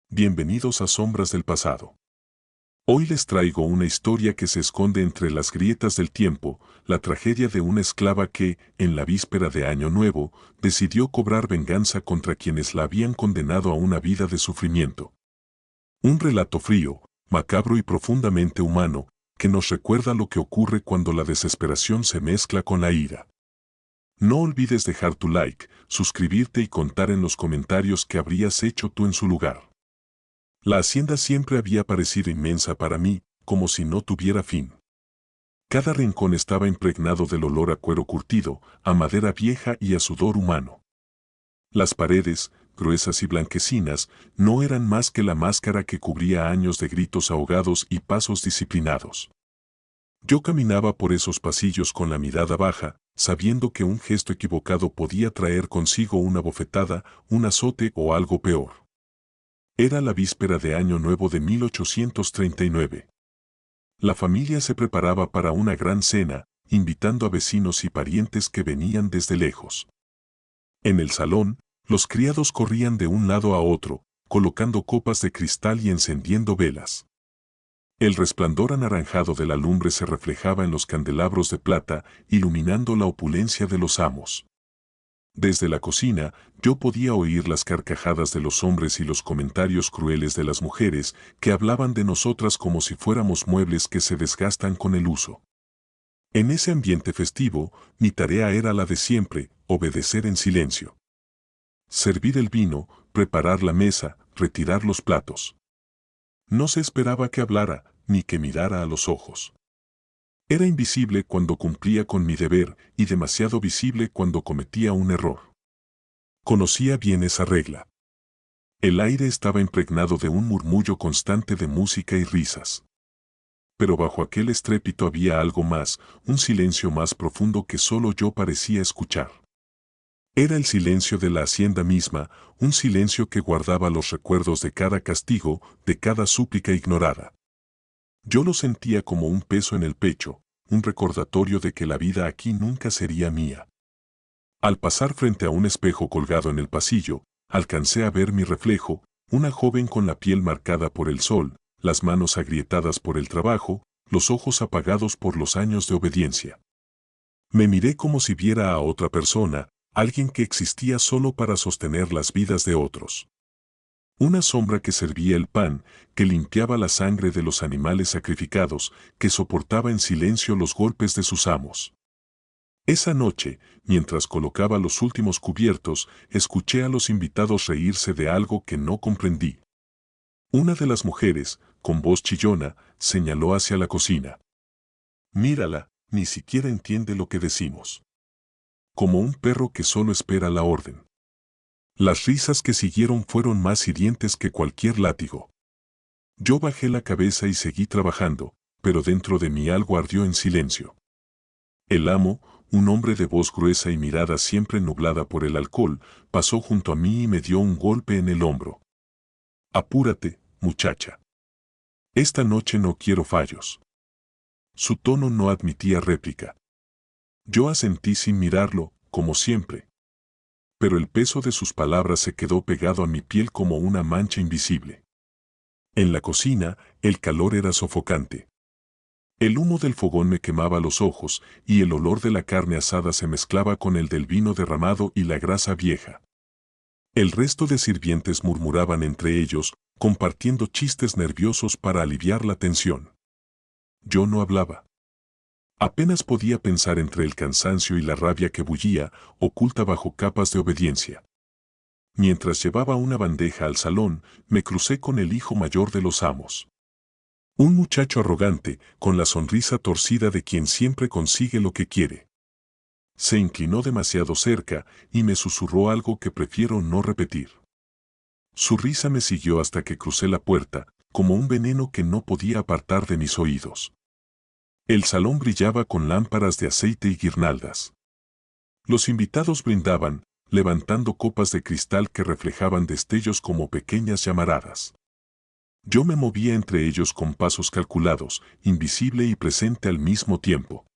Bienvenidos a Sombras del Pasado. Hoy les traigo una historia que se esconde entre las grietas del tiempo, la tragedia de una esclava que, en la víspera de Año Nuevo, decidió cobrar venganza contra quienes la habían condenado a una vida de sufrimiento. Un relato frío, macabro y profundamente humano, que nos recuerda lo que ocurre cuando la desesperación se mezcla con la ira. No olvides dejar tu like, suscribirte y contar en los comentarios qué habrías hecho tú en su lugar. La hacienda siempre había parecido inmensa para mí, como si no tuviera fin. Cada rincón estaba impregnado del olor a cuero curtido, a madera vieja y a sudor humano. Las paredes, gruesas y blanquecinas, no eran más que la máscara que cubría años de gritos ahogados y pasos disciplinados. Yo caminaba por esos pasillos con la mirada baja, sabiendo que un gesto equivocado podía traer consigo una bofetada, un azote o algo peor. Era la víspera de Año Nuevo de 1839. La familia se preparaba para una gran cena, invitando a vecinos y parientes que venían desde lejos. En el salón, los criados corrían de un lado a otro, colocando copas de cristal y encendiendo velas. El resplandor anaranjado de la lumbre se reflejaba en los candelabros de plata, iluminando la opulencia de los amos. Desde la cocina, yo podía oír las carcajadas de los hombres y los comentarios crueles de las mujeres que hablaban de nosotras como si fuéramos muebles que se desgastan con el uso. En ese ambiente festivo, mi tarea era la de siempre, obedecer en silencio. Servir el vino, preparar la mesa, retirar los platos. No se esperaba que hablara, ni que mirara a los ojos. Era invisible cuando cumplía con mi deber y demasiado visible cuando cometía un error. Conocía bien esa regla. El aire estaba impregnado de un murmullo constante de música y risas. Pero bajo aquel estrépito había algo más, un silencio más profundo que solo yo parecía escuchar. Era el silencio de la hacienda misma, un silencio que guardaba los recuerdos de cada castigo, de cada súplica ignorada. Yo lo sentía como un peso en el pecho, un recordatorio de que la vida aquí nunca sería mía. Al pasar frente a un espejo colgado en el pasillo, alcancé a ver mi reflejo, una joven con la piel marcada por el sol, las manos agrietadas por el trabajo, los ojos apagados por los años de obediencia. Me miré como si viera a otra persona, alguien que existía solo para sostener las vidas de otros. Una sombra que servía el pan, que limpiaba la sangre de los animales sacrificados, que soportaba en silencio los golpes de sus amos. Esa noche, mientras colocaba los últimos cubiertos, escuché a los invitados reírse de algo que no comprendí. Una de las mujeres, con voz chillona, señaló hacia la cocina. Mírala, ni siquiera entiende lo que decimos. Como un perro que solo espera la orden. Las risas que siguieron fueron más hirientes que cualquier látigo. Yo bajé la cabeza y seguí trabajando, pero dentro de mí algo ardió en silencio. El amo, un hombre de voz gruesa y mirada siempre nublada por el alcohol, pasó junto a mí y me dio un golpe en el hombro. Apúrate, muchacha. Esta noche no quiero fallos. Su tono no admitía réplica. Yo asentí sin mirarlo, como siempre. Pero el peso de sus palabras se quedó pegado a mi piel como una mancha invisible. En la cocina, el calor era sofocante. El humo del fogón me quemaba los ojos, y el olor de la carne asada se mezclaba con el del vino derramado y la grasa vieja. El resto de sirvientes murmuraban entre ellos, compartiendo chistes nerviosos para aliviar la tensión. Yo no hablaba. Apenas podía pensar entre el cansancio y la rabia que bullía, oculta bajo capas de obediencia. Mientras llevaba una bandeja al salón, me crucé con el hijo mayor de los amos. Un muchacho arrogante, con la sonrisa torcida de quien siempre consigue lo que quiere. Se inclinó demasiado cerca y me susurró algo que prefiero no repetir. Su risa me siguió hasta que crucé la puerta, como un veneno que no podía apartar de mis oídos. El salón brillaba con lámparas de aceite y guirnaldas. Los invitados brindaban, levantando copas de cristal que reflejaban destellos como pequeñas llamaradas. Yo me movía entre ellos con pasos calculados, invisible y presente al mismo tiempo.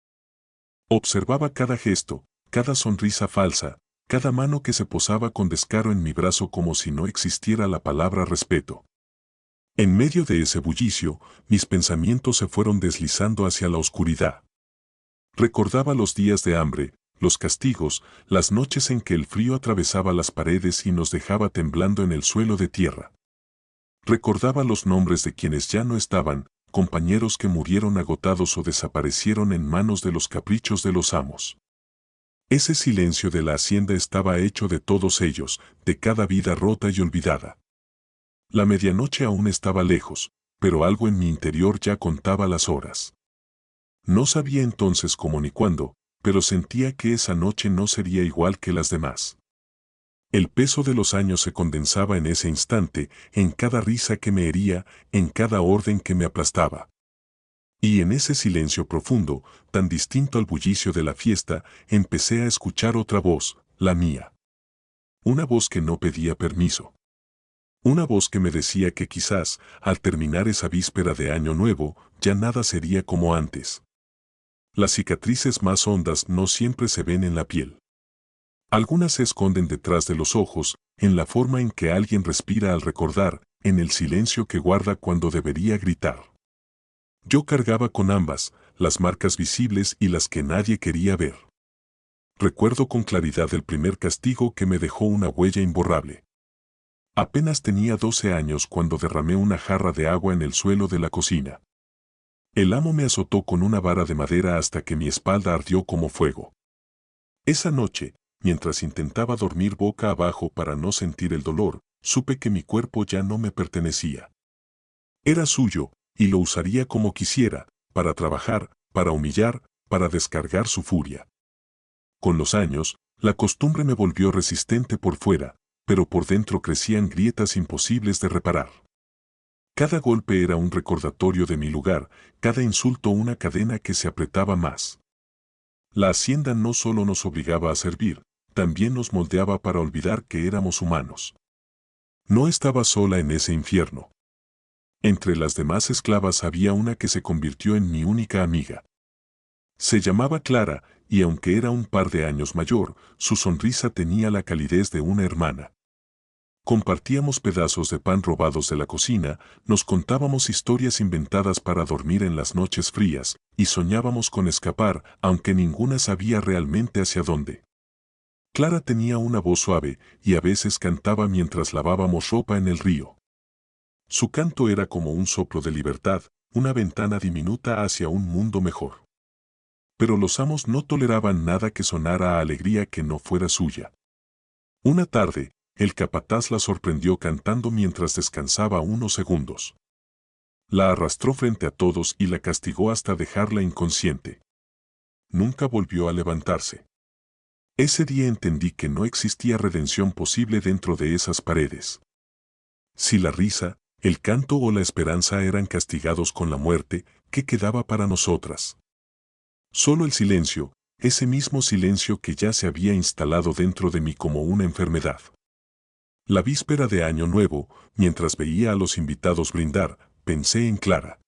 Observaba cada gesto, cada sonrisa falsa, cada mano que se posaba con descaro en mi brazo como si no existiera la palabra respeto. En medio de ese bullicio, mis pensamientos se fueron deslizando hacia la oscuridad. Recordaba los días de hambre, los castigos, las noches en que el frío atravesaba las paredes y nos dejaba temblando en el suelo de tierra. Recordaba los nombres de quienes ya no estaban, compañeros que murieron agotados o desaparecieron en manos de los caprichos de los amos. Ese silencio de la hacienda estaba hecho de todos ellos, de cada vida rota y olvidada. La medianoche aún estaba lejos, pero algo en mi interior ya contaba las horas. No sabía entonces cómo ni cuándo, pero sentía que esa noche no sería igual que las demás. El peso de los años se condensaba en ese instante, en cada risa que me hería, en cada orden que me aplastaba. Y en ese silencio profundo, tan distinto al bullicio de la fiesta, empecé a escuchar otra voz, la mía. Una voz que no pedía permiso. Una voz que me decía que quizás, al terminar esa víspera de Año Nuevo, ya nada sería como antes. Las cicatrices más hondas no siempre se ven en la piel. Algunas se esconden detrás de los ojos, en la forma en que alguien respira al recordar, en el silencio que guarda cuando debería gritar. Yo cargaba con ambas, las marcas visibles y las que nadie quería ver. Recuerdo con claridad el primer castigo que me dejó una huella imborrable. Apenas tenía 12 años cuando derramé una jarra de agua en el suelo de la cocina. El amo me azotó con una vara de madera hasta que mi espalda ardió como fuego. Esa noche, mientras intentaba dormir boca abajo para no sentir el dolor, supe que mi cuerpo ya no me pertenecía. Era suyo, y lo usaría como quisiera, para trabajar, para humillar, para descargar su furia. Con los años, la costumbre me volvió resistente por fuera, pero por dentro crecían grietas imposibles de reparar. Cada golpe era un recordatorio de mi lugar, cada insulto una cadena que se apretaba más. La hacienda no solo nos obligaba a servir, también nos moldeaba para olvidar que éramos humanos. No estaba sola en ese infierno. Entre las demás esclavas había una que se convirtió en mi única amiga. Se llamaba Clara, y aunque era un par de años mayor, su sonrisa tenía la calidez de una hermana. Compartíamos pedazos de pan robados de la cocina, nos contábamos historias inventadas para dormir en las noches frías, y soñábamos con escapar, aunque ninguna sabía realmente hacia dónde. Clara tenía una voz suave, y a veces cantaba mientras lavábamos ropa en el río. Su canto era como un soplo de libertad, una ventana diminuta hacia un mundo mejor. Pero los amos no toleraban nada que sonara a alegría que no fuera suya. Una tarde, el capataz la sorprendió cantando mientras descansaba unos segundos. La arrastró frente a todos y la castigó hasta dejarla inconsciente. Nunca volvió a levantarse. Ese día entendí que no existía redención posible dentro de esas paredes. Si la risa, el canto o la esperanza eran castigados con la muerte, ¿qué quedaba para nosotras? Solo el silencio, ese mismo silencio que ya se había instalado dentro de mí como una enfermedad. La víspera de Año Nuevo, mientras veía a los invitados brindar, pensé en Clara.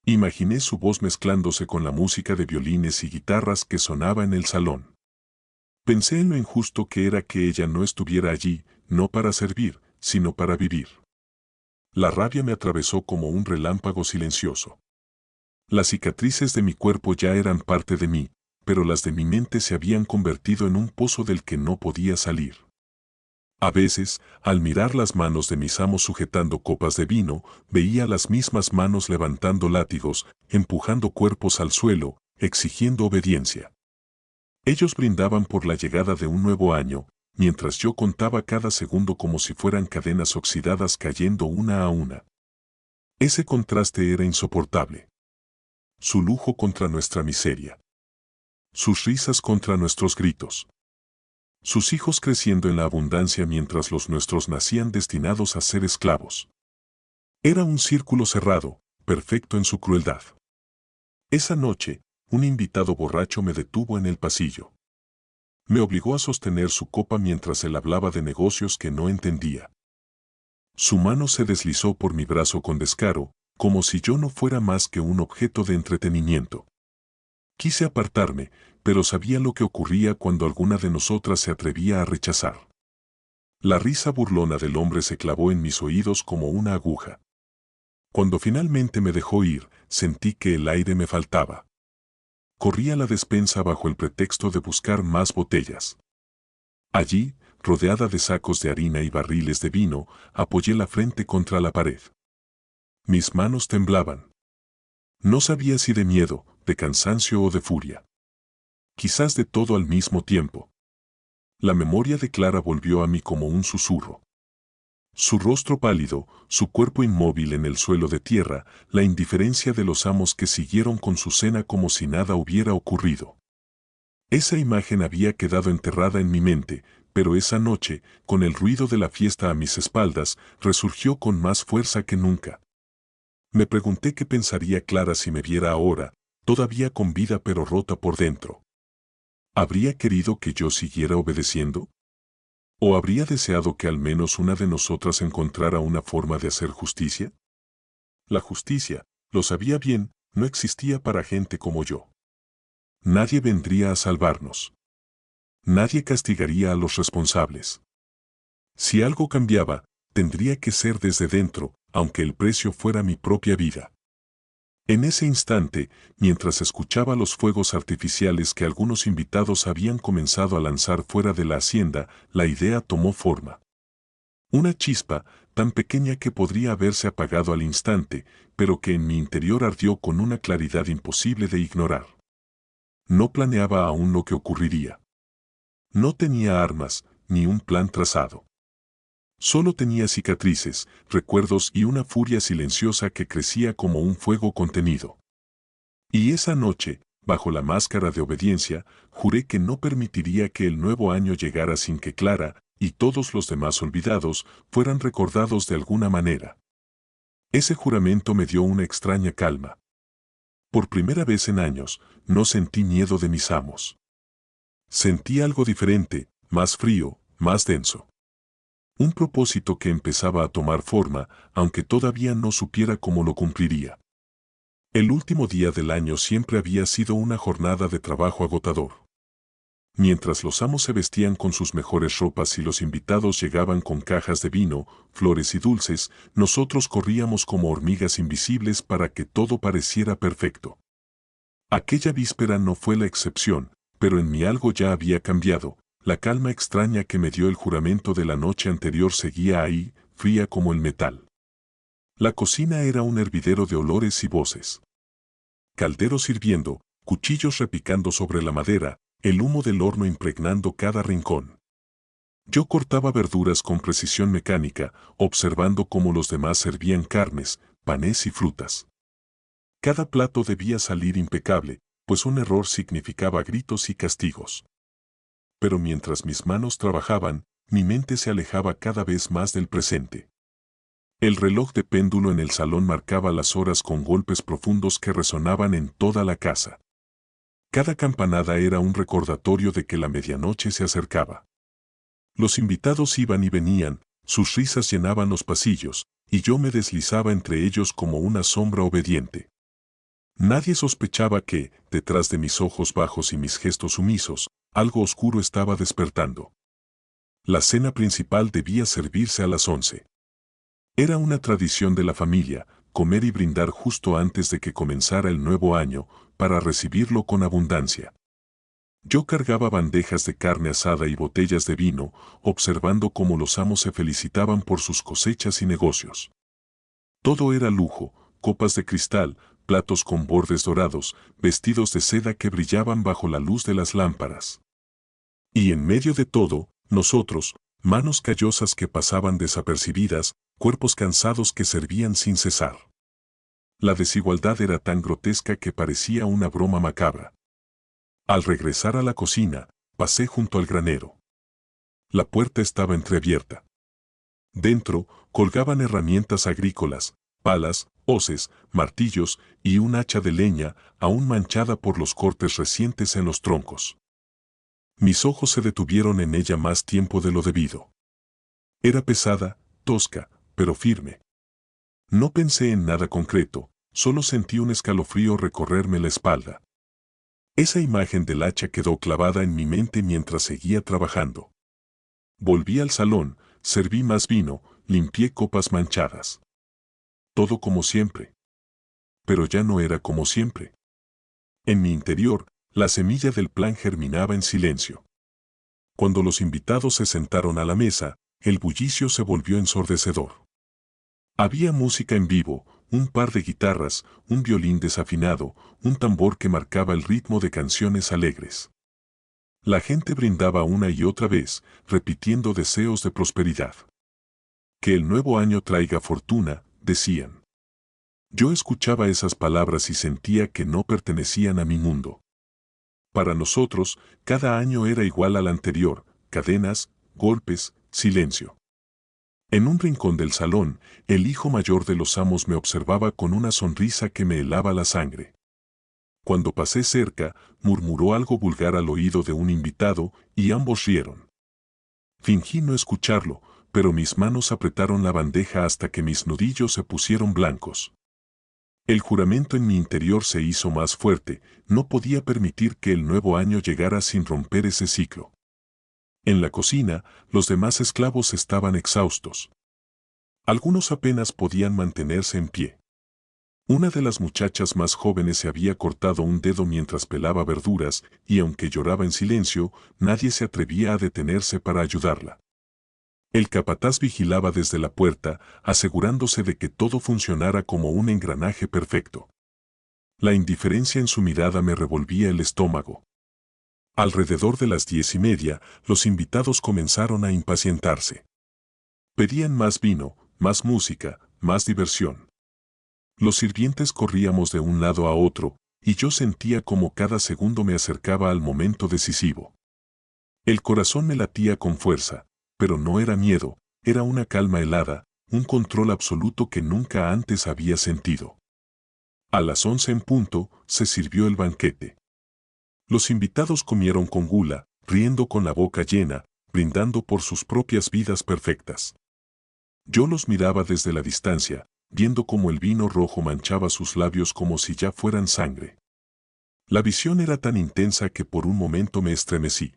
Imaginé su voz mezclándose con la música de violines y guitarras que sonaba en el salón. Pensé en lo injusto que era que ella no estuviera allí, no para servir, sino para vivir. La rabia me atravesó como un relámpago silencioso. Las cicatrices de mi cuerpo ya eran parte de mí, pero las de mi mente se habían convertido en un pozo del que no podía salir. A veces, al mirar las manos de mis amos sujetando copas de vino, veía las mismas manos levantando látigos, empujando cuerpos al suelo, exigiendo obediencia. Ellos brindaban por la llegada de un nuevo año, mientras yo contaba cada segundo como si fueran cadenas oxidadas cayendo una a una. Ese contraste era insoportable. Su lujo contra nuestra miseria. Sus risas contra nuestros gritos. Sus hijos creciendo en la abundancia mientras los nuestros nacían destinados a ser esclavos. Era un círculo cerrado, perfecto en su crueldad. Esa noche, un invitado borracho me detuvo en el pasillo. Me obligó a sostener su copa mientras él hablaba de negocios que no entendía. Su mano se deslizó por mi brazo con descaro, como si yo no fuera más que un objeto de entretenimiento. Quise apartarme, pero sabía lo que ocurría cuando alguna de nosotras se atrevía a rechazar. La risa burlona del hombre se clavó en mis oídos como una aguja. Cuando finalmente me dejó ir, sentí que el aire me faltaba. Corrí a la despensa bajo el pretexto de buscar más botellas. Allí, rodeada de sacos de harina y barriles de vino, apoyé la frente contra la pared. Mis manos temblaban. No sabía si de miedo, de cansancio o de furia. Quizás de todo al mismo tiempo. La memoria de Clara volvió a mí como un susurro. Su rostro pálido, su cuerpo inmóvil en el suelo de tierra, la indiferencia de los amos que siguieron con su cena como si nada hubiera ocurrido. Esa imagen había quedado enterrada en mi mente, pero esa noche, con el ruido de la fiesta a mis espaldas, resurgió con más fuerza que nunca. Me pregunté qué pensaría Clara si me viera ahora, todavía con vida pero rota por dentro. ¿Habría querido que yo siguiera obedeciendo? ¿O habría deseado que al menos una de nosotras encontrara una forma de hacer justicia? La justicia, lo sabía bien, no existía para gente como yo. Nadie vendría a salvarnos. Nadie castigaría a los responsables. Si algo cambiaba, tendría que ser desde dentro, aunque el precio fuera mi propia vida. En ese instante, mientras escuchaba los fuegos artificiales que algunos invitados habían comenzado a lanzar fuera de la hacienda, la idea tomó forma. Una chispa, tan pequeña que podría haberse apagado al instante, pero que en mi interior ardió con una claridad imposible de ignorar. No planeaba aún lo que ocurriría. No tenía armas, ni un plan trazado. Solo tenía cicatrices, recuerdos y una furia silenciosa que crecía como un fuego contenido. Y esa noche, bajo la máscara de obediencia, juré que no permitiría que el nuevo año llegara sin que Clara, y todos los demás olvidados, fueran recordados de alguna manera. Ese juramento me dio una extraña calma. Por primera vez en años, no sentí miedo de mis amos. Sentí algo diferente, más frío, más denso. Un propósito que empezaba a tomar forma, aunque todavía no supiera cómo lo cumpliría. El último día del año siempre había sido una jornada de trabajo agotador. Mientras los amos se vestían con sus mejores ropas y los invitados llegaban con cajas de vino, flores y dulces, nosotros corríamos como hormigas invisibles para que todo pareciera perfecto. Aquella víspera no fue la excepción, pero en mí algo ya había cambiado. La calma extraña que me dio el juramento de la noche anterior seguía ahí, fría como el metal. La cocina era un hervidero de olores y voces. Calderos hirviendo, cuchillos repicando sobre la madera, el humo del horno impregnando cada rincón. Yo cortaba verduras con precisión mecánica, observando cómo los demás servían carnes, panes y frutas. Cada plato debía salir impecable, pues un error significaba gritos y castigos. Pero mientras mis manos trabajaban, mi mente se alejaba cada vez más del presente. El reloj de péndulo en el salón marcaba las horas con golpes profundos que resonaban en toda la casa. Cada campanada era un recordatorio de que la medianoche se acercaba. Los invitados iban y venían, sus risas llenaban los pasillos, y yo me deslizaba entre ellos como una sombra obediente. Nadie sospechaba que, detrás de mis ojos bajos y mis gestos sumisos, algo oscuro estaba despertando. La cena principal debía servirse a las 11. Era una tradición de la familia, comer y brindar justo antes de que comenzara el nuevo año, para recibirlo con abundancia. Yo cargaba bandejas de carne asada y botellas de vino, observando cómo los amos se felicitaban por sus cosechas y negocios. Todo era lujo, copas de cristal, platos con bordes dorados, vestidos de seda que brillaban bajo la luz de las lámparas. Y en medio de todo, nosotros, manos callosas que pasaban desapercibidas, cuerpos cansados que servían sin cesar. La desigualdad era tan grotesca que parecía una broma macabra. Al regresar a la cocina, pasé junto al granero. La puerta estaba entreabierta. Dentro, colgaban herramientas agrícolas, palas, hoces, martillos y un hacha de leña, aún manchada por los cortes recientes en los troncos. Mis ojos se detuvieron en ella más tiempo de lo debido. Era pesada, tosca, pero firme. No pensé en nada concreto, solo sentí un escalofrío recorrerme la espalda. Esa imagen del hacha quedó clavada en mi mente mientras seguía trabajando. Volví al salón, serví más vino, limpié copas manchadas. todo como siempre. Pero ya no era como siempre. En mi interior, la semilla del plan germinaba en silencio. Cuando los invitados se sentaron a la mesa, el bullicio se volvió ensordecedor. Había música en vivo, un par de guitarras, un violín desafinado, un tambor que marcaba el ritmo de canciones alegres. La gente brindaba una y otra vez, repitiendo deseos de prosperidad. Que el nuevo año traiga fortuna, decían. Yo escuchaba esas palabras y sentía que no pertenecían a mi mundo. Para nosotros, cada año era igual al anterior, cadenas, golpes, silencio. En un rincón del salón, el hijo mayor de los amos me observaba con una sonrisa que me helaba la sangre. Cuando pasé cerca, murmuró algo vulgar al oído de un invitado, y ambos rieron. Fingí no escucharlo, pero mis manos apretaron la bandeja hasta que mis nudillos se pusieron blancos. El juramento en mi interior se hizo más fuerte, no podía permitir que el nuevo año llegara sin romper ese ciclo. En la cocina, los demás esclavos estaban exhaustos. Algunos apenas podían mantenerse en pie. Una de las muchachas más jóvenes se había cortado un dedo mientras pelaba verduras, y aunque lloraba en silencio, nadie se atrevía a detenerse para ayudarla. El capataz vigilaba desde la puerta, asegurándose de que todo funcionara como un engranaje perfecto. La indiferencia en su mirada me revolvía el estómago. Alrededor de las 10:30, los invitados comenzaron a impacientarse. Pedían más vino, más música, más diversión. Los sirvientes corríamos de un lado a otro, y yo sentía como cada segundo me acercaba al momento decisivo. El corazón me latía con fuerza, pero no era miedo, era una calma helada, un control absoluto que nunca antes había sentido. A las 11 en punto, se sirvió el banquete. Los invitados comieron con gula, riendo con la boca llena, brindando por sus propias vidas perfectas. Yo los miraba desde la distancia, viendo cómo el vino rojo manchaba sus labios como si ya fueran sangre. La visión era tan intensa que por un momento me estremecí.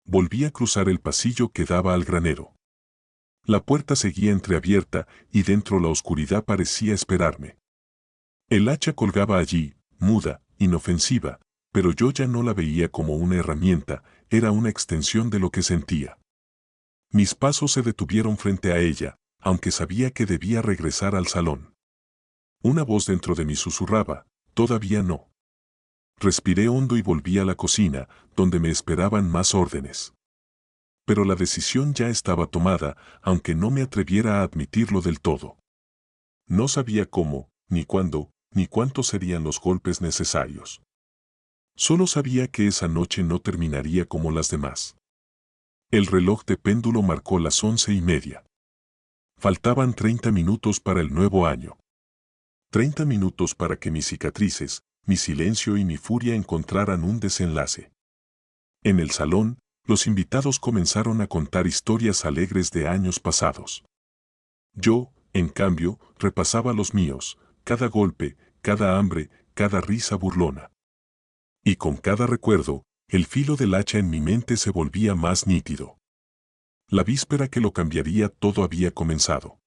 Volví a cruzar el pasillo que daba al granero. La puerta seguía entreabierta y dentro la oscuridad parecía esperarme. El hacha colgaba allí, muda, inofensiva, pero yo ya no la veía como una herramienta, era una extensión de lo que sentía. Mis pasos se detuvieron frente a ella, aunque sabía que debía regresar al salón. Una voz dentro de mí susurraba, todavía no. Respiré hondo y volví a la cocina, donde me esperaban más órdenes. Pero la decisión ya estaba tomada, aunque no me atreviera a admitirlo del todo. No sabía cómo, ni cuándo, ni cuántos serían los golpes necesarios. Solo sabía que esa noche no terminaría como las demás. El reloj de péndulo marcó las 11:30. Faltaban 30 minutos para el nuevo año. 30 minutos para que mis cicatrices, mi silencio y mi furia encontraran un desenlace. En el salón, los invitados comenzaron a contar historias alegres de años pasados. Yo, en cambio, repasaba los míos, cada golpe, cada hambre, cada risa burlona. Y con cada recuerdo, el filo del hacha en mi mente se volvía más nítido. La víspera que lo cambiaría todo había comenzado.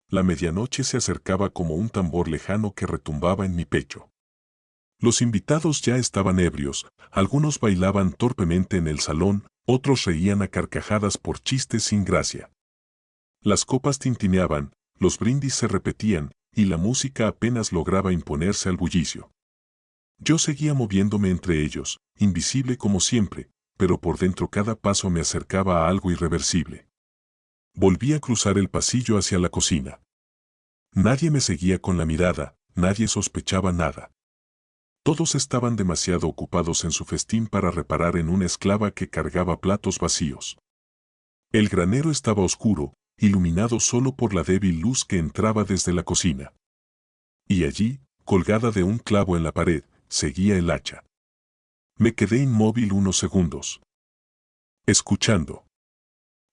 La medianoche se acercaba como un tambor lejano que retumbaba en mi pecho. Los invitados ya estaban ebrios, algunos bailaban torpemente en el salón, otros reían a carcajadas por chistes sin gracia. Las copas tintineaban, los brindis se repetían, y la música apenas lograba imponerse al bullicio. Yo seguía moviéndome entre ellos, invisible como siempre, pero por dentro cada paso me acercaba a algo irreversible. Volví a cruzar el pasillo hacia la cocina. Nadie me seguía con la mirada, nadie sospechaba nada. Todos estaban demasiado ocupados en su festín para reparar en una esclava que cargaba platos vacíos. El granero estaba oscuro, iluminado solo por la débil luz que entraba desde la cocina. Y allí, colgada de un clavo en la pared, seguía el hacha. Me quedé inmóvil unos segundos, escuchando.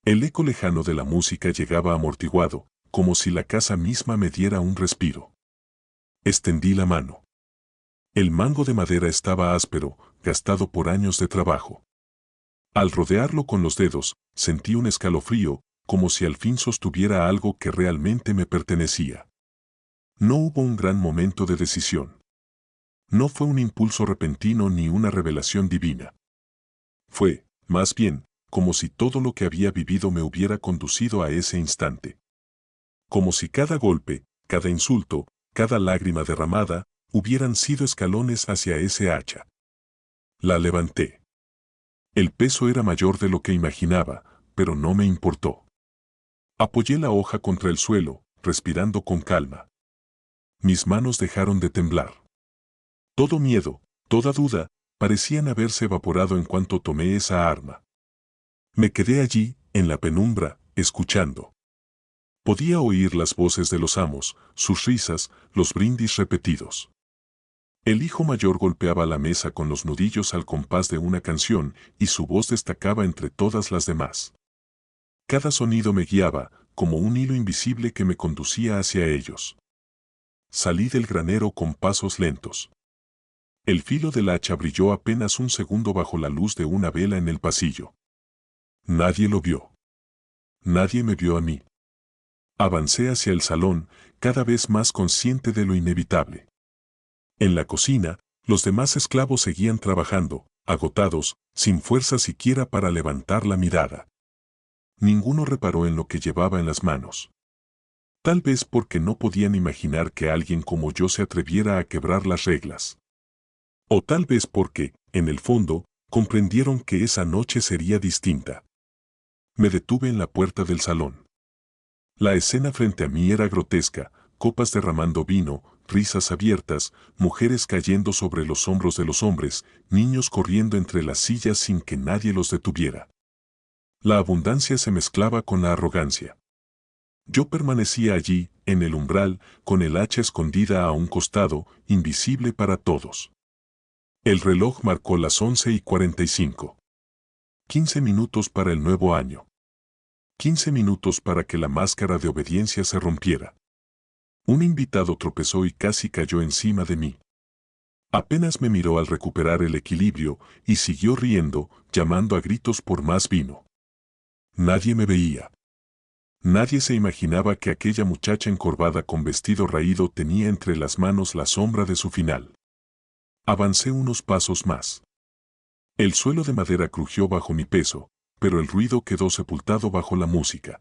El eco lejano de la música llegaba amortiguado, como si la casa misma me diera un respiro. Extendí la mano. El mango de madera estaba áspero, gastado por años de trabajo. Al rodearlo con los dedos, sentí un escalofrío, como si al fin sostuviera algo que realmente me pertenecía. No hubo un gran momento de decisión. No fue un impulso repentino ni una revelación divina. Fue, más bien, como si todo lo que había vivido me hubiera conducido a ese instante. Como si cada golpe, cada insulto, cada lágrima derramada, hubieran sido escalones hacia ese hacha. La levanté. El peso era mayor de lo que imaginaba, pero no me importó. Apoyé la hoja contra el suelo, respirando con calma. Mis manos dejaron de temblar. Todo miedo, toda duda, parecían haberse evaporado en cuanto tomé esa arma. Me quedé allí, en la penumbra, escuchando. Podía oír las voces de los amos, sus risas, los brindis repetidos. El hijo mayor golpeaba la mesa con los nudillos al compás de una canción y su voz destacaba entre todas las demás. Cada sonido me guiaba, como un hilo invisible que me conducía hacia ellos. Salí del granero con pasos lentos. El filo del hacha brilló apenas un segundo bajo la luz de una vela en el pasillo. Nadie lo vio. Nadie me vio a mí. Avancé hacia el salón, cada vez más consciente de lo inevitable. En la cocina, los demás esclavos seguían trabajando, agotados, sin fuerza siquiera para levantar la mirada. Ninguno reparó en lo que llevaba en las manos. Tal vez porque no podían imaginar que alguien como yo se atreviera a quebrar las reglas. O tal vez porque, en el fondo, comprendieron que esa noche sería distinta. Me detuve en la puerta del salón. La escena frente a mí era grotesca, copas derramando vino, risas abiertas, mujeres cayendo sobre los hombros de los hombres, niños corriendo entre las sillas sin que nadie los detuviera. La abundancia se mezclaba con la arrogancia. Yo permanecía allí, en el umbral, con el hacha escondida a un costado, invisible para todos. El reloj marcó las 11:45. 15 minutos para el nuevo año. 15 minutos para que la máscara de obediencia se rompiera. Un invitado tropezó y casi cayó encima de mí. Apenas me miró al recuperar el equilibrio y siguió riendo, llamando a gritos por más vino. Nadie me veía. Nadie se imaginaba que aquella muchacha encorvada con vestido raído tenía entre las manos la sombra de su final. Avancé unos pasos más. El suelo de madera crujió bajo mi peso, pero el ruido quedó sepultado bajo la música.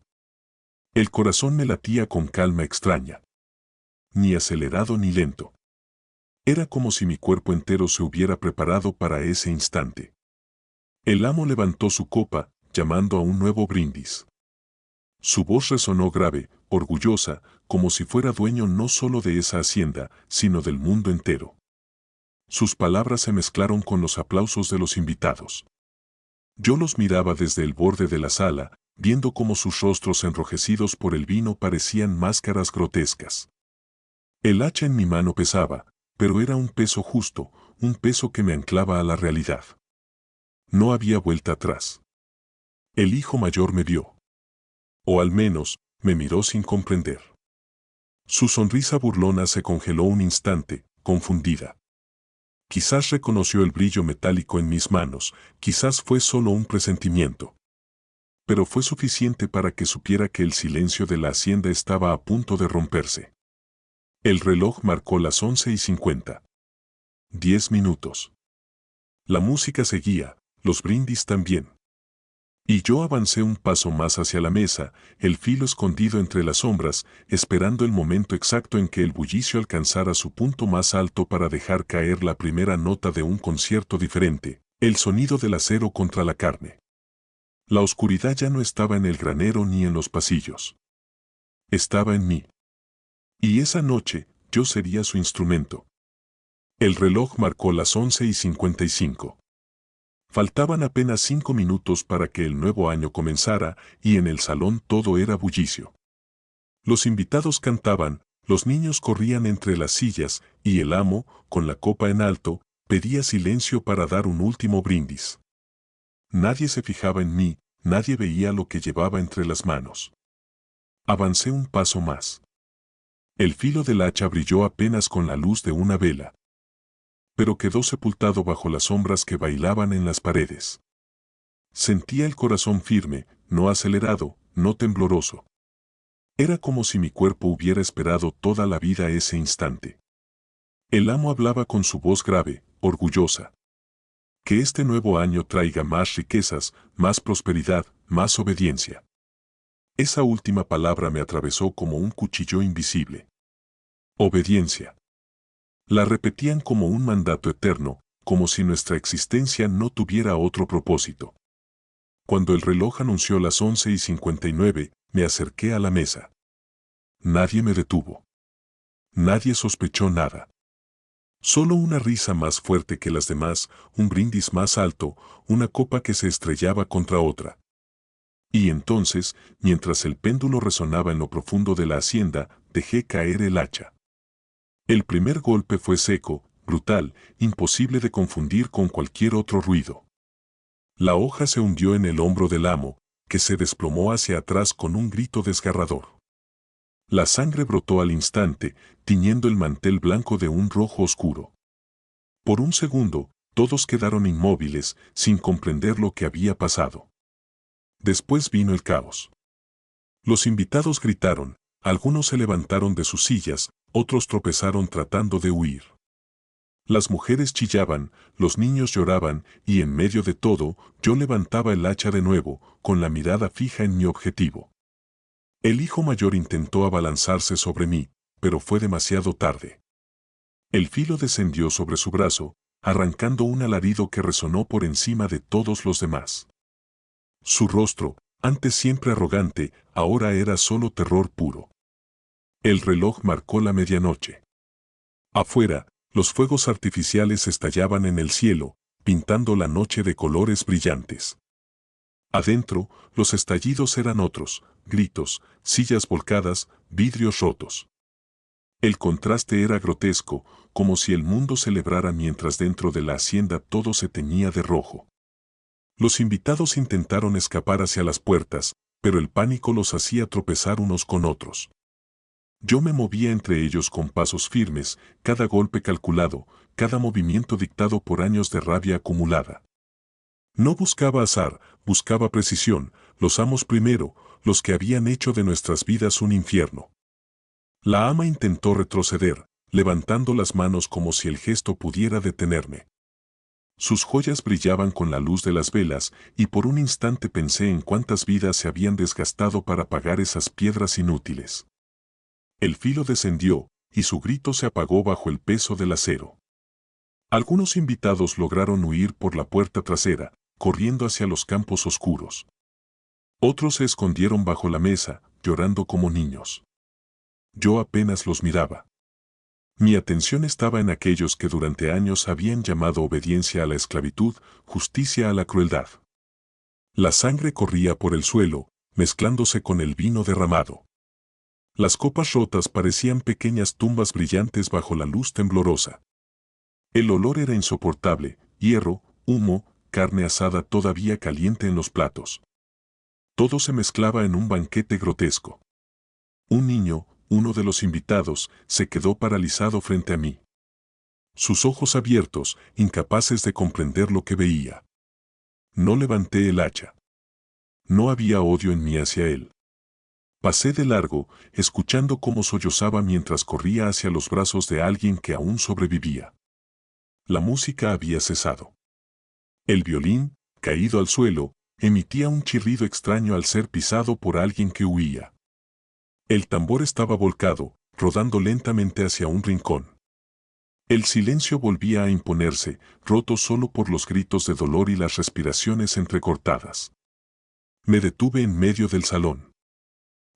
El corazón me latía con calma extraña. Ni acelerado ni lento. Era como si mi cuerpo entero se hubiera preparado para ese instante. El amo levantó su copa, llamando a un nuevo brindis. Su voz resonó grave, orgullosa, como si fuera dueño no solo de esa hacienda, sino del mundo entero. Sus palabras se mezclaron con los aplausos de los invitados. Yo los miraba desde el borde de la sala, viendo cómo sus rostros enrojecidos por el vino parecían máscaras grotescas. El hacha en mi mano pesaba, pero era un peso justo, un peso que me anclaba a la realidad. No había vuelta atrás. El hijo mayor me vio. O al menos, me miró sin comprender. Su sonrisa burlona se congeló un instante, confundida. Quizás reconoció el brillo metálico en mis manos, quizás fue solo un presentimiento. Pero fue suficiente para que supiera que el silencio de la hacienda estaba a punto de romperse. El reloj marcó las 11:50. 10 minutos. La música seguía, los brindis también. Y yo avancé un paso más hacia la mesa, el filo escondido entre las sombras, esperando el momento exacto en que el bullicio alcanzara su punto más alto para dejar caer la primera nota de un concierto diferente, el sonido del acero contra la carne. La oscuridad ya no estaba en el granero ni en los pasillos. Estaba en mí. Y esa noche, yo sería su instrumento. El reloj marcó las 11:55. Faltaban apenas 5 minutos para que el nuevo año comenzara, y en el salón todo era bullicio. Los invitados cantaban, los niños corrían entre las sillas, y el amo, con la copa en alto, pedía silencio para dar un último brindis. Nadie se fijaba en mí, nadie veía lo que llevaba entre las manos. Avancé un paso más. El filo del hacha brilló apenas con la luz de una vela, pero quedó sepultado bajo las sombras que bailaban en las paredes. Sentía el corazón firme, no acelerado, no tembloroso. Era como si mi cuerpo hubiera esperado toda la vida ese instante. El amo hablaba con su voz grave, orgullosa. Que este nuevo año traiga más riquezas, más prosperidad, más obediencia. Esa última palabra me atravesó como un cuchillo invisible. Obediencia. La repetían como un mandato eterno, como si nuestra existencia no tuviera otro propósito. Cuando el reloj anunció las 11:59, me acerqué a la mesa. Nadie me detuvo. Nadie sospechó nada. Solo una risa más fuerte que las demás, un brindis más alto, una copa que se estrellaba contra otra. Y entonces, mientras el péndulo resonaba en lo profundo de la hacienda, dejé caer el hacha. El primer golpe fue seco, brutal, imposible de confundir con cualquier otro ruido. La hoja se hundió en el hombro del amo, que se desplomó hacia atrás con un grito desgarrador. La sangre brotó al instante, tiñendo el mantel blanco de un rojo oscuro. Por un segundo, todos quedaron inmóviles, sin comprender lo que había pasado. Después vino el caos. Los invitados gritaron, algunos se levantaron de sus sillas, otros tropezaron tratando de huir. Las mujeres chillaban, los niños lloraban, y en medio de todo, yo levantaba el hacha de nuevo, con la mirada fija en mi objetivo. El hijo mayor intentó abalanzarse sobre mí, pero fue demasiado tarde. El filo descendió sobre su brazo, arrancando un alarido que resonó por encima de todos los demás. Su rostro, antes siempre arrogante, ahora era solo terror puro. El reloj marcó la medianoche. Afuera, los fuegos artificiales estallaban en el cielo, pintando la noche de colores brillantes. Adentro, los estallidos eran otros, gritos, sillas volcadas, vidrios rotos. El contraste era grotesco, como si el mundo celebrara mientras dentro de la hacienda todo se teñía de rojo. Los invitados intentaron escapar hacia las puertas, pero el pánico los hacía tropezar unos con otros. Yo me movía entre ellos con pasos firmes, cada golpe calculado, cada movimiento dictado por años de rabia acumulada. No buscaba azar, buscaba precisión, los amos primero, los que habían hecho de nuestras vidas un infierno. La ama intentó retroceder, levantando las manos como si el gesto pudiera detenerme. Sus joyas brillaban con la luz de las velas, y por un instante pensé en cuántas vidas se habían desgastado para pagar esas piedras inútiles. El filo descendió, y su grito se apagó bajo el peso del acero. Algunos invitados lograron huir por la puerta trasera, corriendo hacia los campos oscuros. Otros se escondieron bajo la mesa, llorando como niños. Yo apenas los miraba. Mi atención estaba en aquellos que durante años habían llamado obediencia a la esclavitud, justicia a la crueldad. La sangre corría por el suelo, mezclándose con el vino derramado. Las copas rotas parecían pequeñas tumbas brillantes bajo la luz temblorosa. El olor era insoportable, hierro, humo, carne asada todavía caliente en los platos. Todo se mezclaba en un banquete grotesco. Un niño, uno de los invitados, se quedó paralizado frente a mí. Sus ojos abiertos, incapaces de comprender lo que veía. No levanté el hacha. No había odio en mí hacia él. Pasé de largo, escuchando cómo sollozaba mientras corría hacia los brazos de alguien que aún sobrevivía. La música había cesado. El violín, caído al suelo, emitía un chirrido extraño al ser pisado por alguien que huía. El tambor estaba volcado, rodando lentamente hacia un rincón. El silencio volvía a imponerse, roto solo por los gritos de dolor y las respiraciones entrecortadas. Me detuve en medio del salón.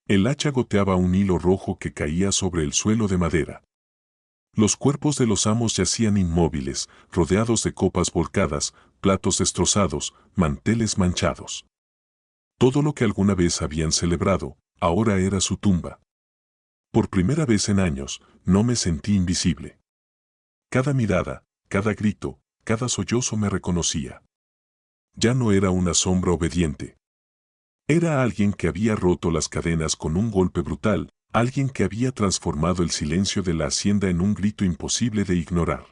El hacha goteaba un hilo rojo que caía sobre el suelo de madera. Los cuerpos de los amos yacían inmóviles, rodeados de copas volcadas, platos destrozados, manteles manchados. Todo lo que alguna vez habían celebrado, ahora era su tumba. Por primera vez en años, no me sentí invisible. Cada mirada, cada grito, cada sollozo me reconocía. Ya no era una sombra obediente. Era alguien que había roto las cadenas con un golpe brutal, alguien que había transformado el silencio de la hacienda en un grito imposible de ignorar.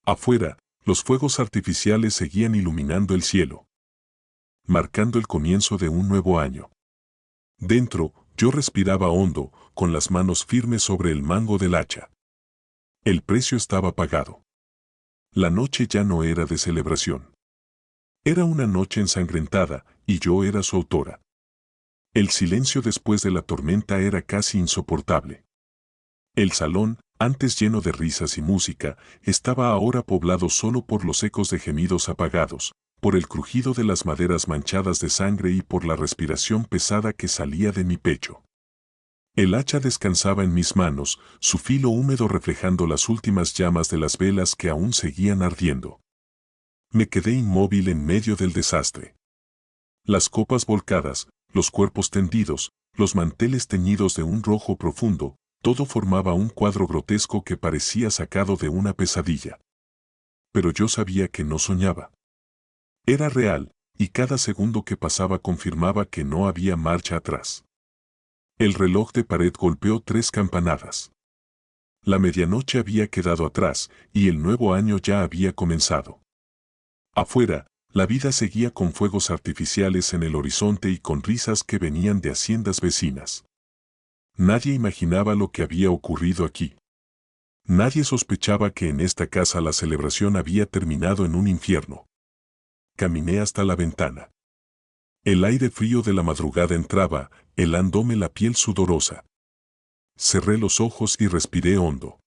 Afuera, los fuegos artificiales seguían iluminando el cielo, marcando el comienzo de un nuevo año. Dentro, Yo respiraba hondo, con las manos firmes sobre el mango del hacha. El precio estaba pagado. La noche ya no era de celebración. Era una noche ensangrentada, y yo era su autora. El silencio después de la tormenta era casi insoportable. El salón, antes lleno de risas y música, estaba ahora poblado solo por los ecos de gemidos apagados, por el crujido de las maderas manchadas de sangre y por la respiración pesada que salía de mi pecho. El hacha descansaba en mis manos, su filo húmedo reflejando las últimas llamas de las velas que aún seguían ardiendo. Me quedé inmóvil en medio del desastre. Las copas volcadas, los cuerpos tendidos, los manteles teñidos de un rojo profundo, todo formaba un cuadro grotesco que parecía sacado de una pesadilla. Pero yo sabía que no soñaba. Era real, y cada segundo que pasaba confirmaba que no había marcha atrás. El reloj de pared golpeó 3 campanadas. La medianoche había quedado atrás, y el nuevo año ya había comenzado. Afuera, la vida seguía con fuegos artificiales en el horizonte y con risas que venían de haciendas vecinas. Nadie imaginaba lo que había ocurrido aquí. Nadie sospechaba que en esta casa la celebración había terminado en un infierno. Caminé hasta la ventana. El aire frío de la madrugada entraba, helándome la piel sudorosa. Cerré los ojos y respiré hondo.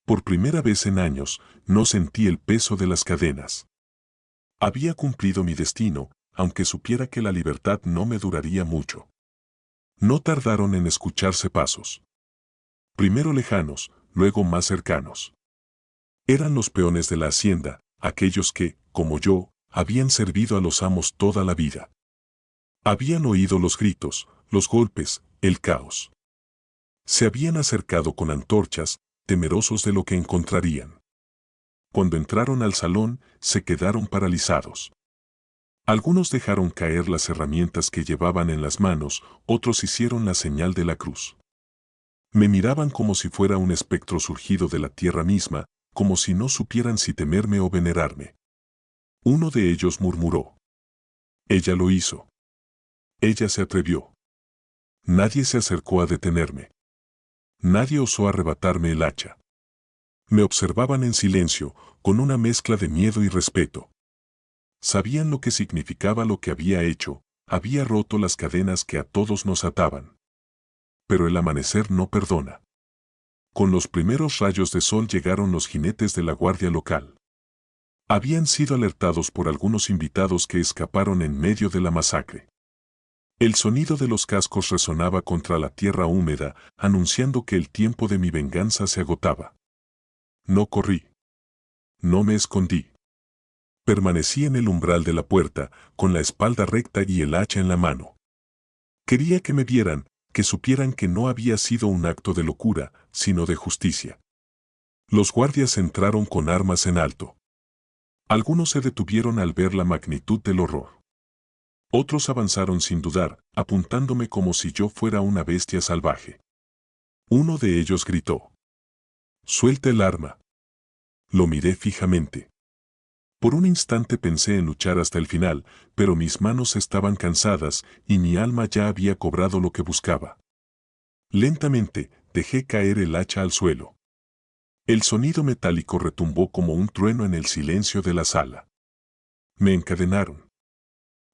Por primera vez en años, no sentí el peso de las cadenas. Había cumplido mi destino, aunque supiera que la libertad no me duraría mucho. No tardaron en escucharse pasos. Primero lejanos, luego más cercanos. Eran los peones de la hacienda, aquellos que, como yo, habían servido a los amos toda la vida. Habían oído los gritos, los golpes, el caos. Se habían acercado con antorchas, temerosos de lo que encontrarían. Cuando entraron al salón, se quedaron paralizados. Algunos dejaron caer las herramientas que llevaban en las manos, otros hicieron la señal de la cruz. Me miraban como si fuera un espectro surgido de la tierra misma, como si no supieran si temerme o venerarme. Uno de ellos murmuró: «Ella lo hizo. Ella se atrevió. Nadie se acercó a detenerme. Nadie osó arrebatarme el hacha». Me observaban en silencio, con una mezcla de miedo y respeto. Sabían lo que significaba lo que había hecho, había roto las cadenas que a todos nos ataban. Pero el amanecer no perdona. Con los primeros rayos de sol llegaron los jinetes de la guardia local. Habían sido alertados por algunos invitados que escaparon en medio de la masacre. El sonido de los cascos resonaba contra la tierra húmeda, anunciando que el tiempo de mi venganza se agotaba. No corrí. No me escondí. Permanecí en el umbral de la puerta, con la espalda recta y el hacha en la mano. Quería que me vieran, que supieran que no había sido un acto de locura, sino de justicia. Los guardias entraron con armas en alto. Algunos se detuvieron al ver la magnitud del horror. Otros avanzaron sin dudar, apuntándome como si yo fuera una bestia salvaje. Uno de ellos gritó: «Suelta el arma». Lo miré fijamente. Por un instante pensé en luchar hasta el final, pero mis manos estaban cansadas y mi alma ya había cobrado lo que buscaba. Lentamente, dejé caer el hacha al suelo. El sonido metálico retumbó como un trueno en el silencio de la sala. Me encadenaron.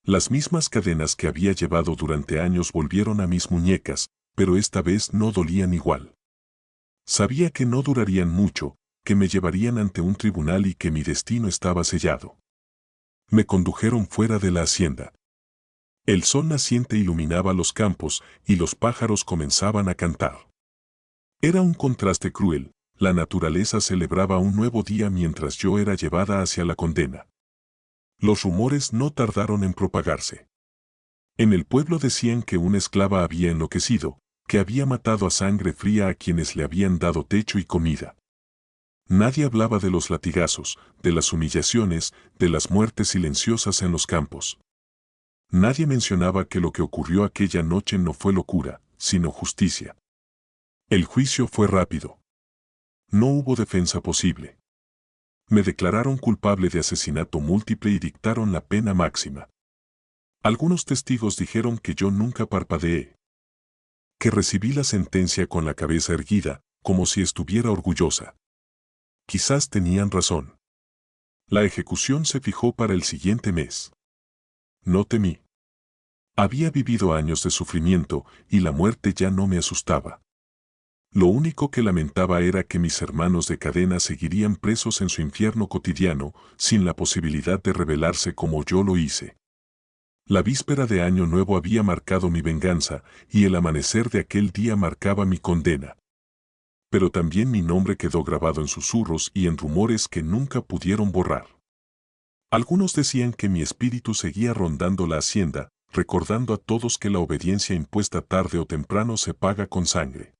Las mismas cadenas que había llevado durante años volvieron a mis muñecas, pero esta vez no dolían igual. Sabía que no durarían mucho, que me llevarían ante un tribunal y que mi destino estaba sellado. Me condujeron fuera de la hacienda. El sol naciente iluminaba los campos y los pájaros comenzaban a cantar. Era un contraste cruel, la naturaleza celebraba un nuevo día mientras yo era llevada hacia la condena. Los rumores no tardaron en propagarse. En el pueblo decían que una esclava había enloquecido, que había matado a sangre fría a quienes le habían dado techo y comida. Nadie hablaba de los latigazos, de las humillaciones, de las muertes silenciosas en los campos. Nadie mencionaba que lo que ocurrió aquella noche no fue locura, sino justicia. El juicio fue rápido. No hubo defensa posible. Me declararon culpable de asesinato múltiple y dictaron la pena máxima. Algunos testigos dijeron que yo nunca parpadeé. que recibí la sentencia con la cabeza erguida, como si estuviera orgullosa. Quizás tenían razón. La ejecución se fijó para el siguiente mes. No temí. Había vivido años de sufrimiento y la muerte ya no me asustaba. Lo único que lamentaba era que mis hermanos de cadena seguirían presos en su infierno cotidiano, sin la posibilidad de rebelarse como yo lo hice. La víspera de Año Nuevo había marcado mi venganza, y el amanecer de aquel día marcaba mi condena. Pero también mi nombre quedó grabado en susurros y en rumores que nunca pudieron borrar. Algunos decían que mi espíritu seguía rondando la hacienda, recordando a todos que la obediencia impuesta tarde o temprano se paga con sangre.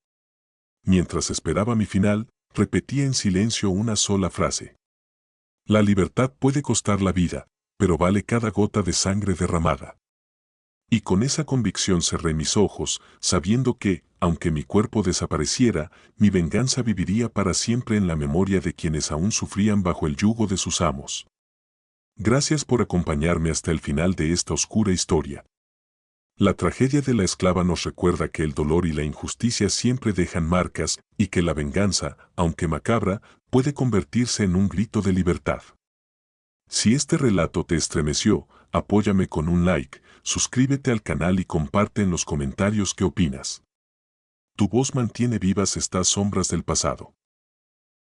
Mientras esperaba mi final, repetía en silencio una sola frase. La libertad puede costar la vida, pero vale cada gota de sangre derramada. Y con esa convicción cerré mis ojos, sabiendo que, aunque mi cuerpo desapareciera, mi venganza viviría para siempre en la memoria de quienes aún sufrían bajo el yugo de sus amos. Gracias por acompañarme hasta el final de esta oscura historia. La tragedia de la esclava nos recuerda que el dolor y la injusticia siempre dejan marcas, y que la venganza, aunque macabra, puede convertirse en un grito de libertad. Si este relato te estremeció, apóyame con un like, suscríbete al canal y comparte en los comentarios qué opinas. Tu voz mantiene vivas estas sombras del pasado.